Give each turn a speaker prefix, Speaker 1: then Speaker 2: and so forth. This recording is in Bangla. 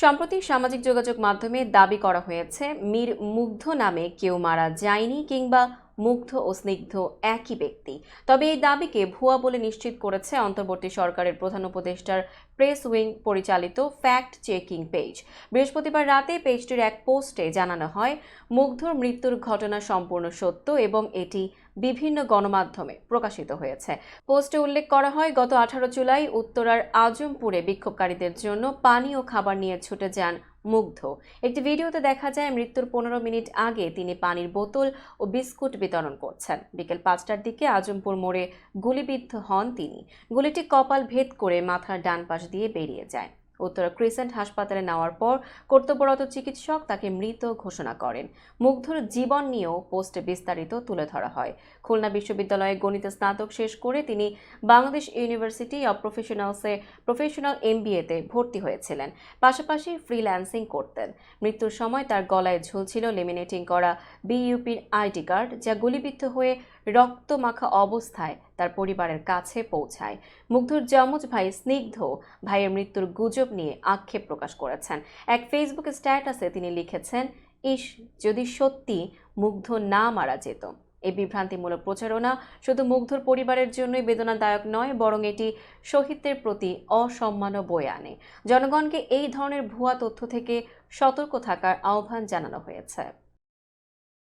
Speaker 1: সম্প্রতি সামাজিক যোগাযোগ মাধ্যমে দাবি করা হয়েছে মীর মুগ্ধ নামে কেউ মারা যায়নি কিংবা মুগ্ধ ও স্নিগ্ধ একই ব্যক্তি। তবে এই দাবিকে ভুয়া বলে নিশ্চিত করেছে অন্তর্বর্তী সরকারের প্রধান উপদেষ্টার প্রেস উইং পরিচালিত ফ্যাক্ট চেকিং পেজ। বৃহস্পতিবার রাতে পেজটির এক পোস্টে জানানো হয়, মুগ্ধর মৃত্যুর ঘটনা সম্পূর্ণ সত্য এবং এটি বিভিন্ন গণমাধ্যমে প্রকাশিত হয়েছে। পোস্টে উল্লেখ করা হয়, গত 18 জুলাই উত্তরার আজমপুরে বিক্ষোভকারীদের জন্য পানি ও খাবার নিয়ে ছুটে যান মুগ্ধ। একটি ভিডিওতে দেখা যায় মৃত্যুর 15 মিনিট আগে তিনি পানির বোতল ও বিস্কুট বিতরণ করছেন। বিকেল 5টার দিকে আজমপুর মোড়ে গুলিবিদ্ধ হন তিনি। গুলিটি কপাল ভেদ করে মাথার ডান পাশ দিয়ে বেরিয়ে যায়। উত্তরা ক্রিসেন্ট হাসপাতালে নেওয়ার পর কর্তব্যরত চিকিৎসক তাকে মৃত ঘোষণা করেন। মুগ্ধর জীবন নিয়েও পোস্টে বিস্তারিত তুলে ধরা হয়। খুলনা বিশ্ববিদ্যালয়ে গণিতে স্নাতক শেষ করে তিনি বাংলাদেশ ইউনিভার্সিটি অব প্রফেশনালসে প্রফেশনাল MBA-তে ভর্তি হয়েছিলেন। পাশাপাশি ফ্রিল্যান্সিং করতেন। মৃত্যুর সময় তার গলায় ঝুলছিল লেমিনেটিং করা BUPর আইডি কার্ড, যা গুলিবিদ্ধ হয়ে রক্তমাখা অবস্থায় তার পরিবারের কাছে পৌঁছায়। মুগ্ধর যমজ ভাই স্নিগ্ধ ভাইয়ের মৃত্যুর গুজব নিয়ে আক্ষেপ প্রকাশ করেছেন। এক ফেসবুক স্ট্যাটাসে তিনি লিখেছেন, ইস, যদি সত্যি মুগ্ধ না মারা যেত। এই বিভ্রান্তিমূলক প্রচারণা শুধু মুগ্ধর পরিবারের জন্যই বেদনাদায়ক নয়, বরং এটি শহীদদের প্রতি অসম্মানও বয়ে আনে। জনগণকে এই ধরনের ভুয়া তথ্য থেকে সতর্ক থাকার আহ্বান জানানো হয়েছে।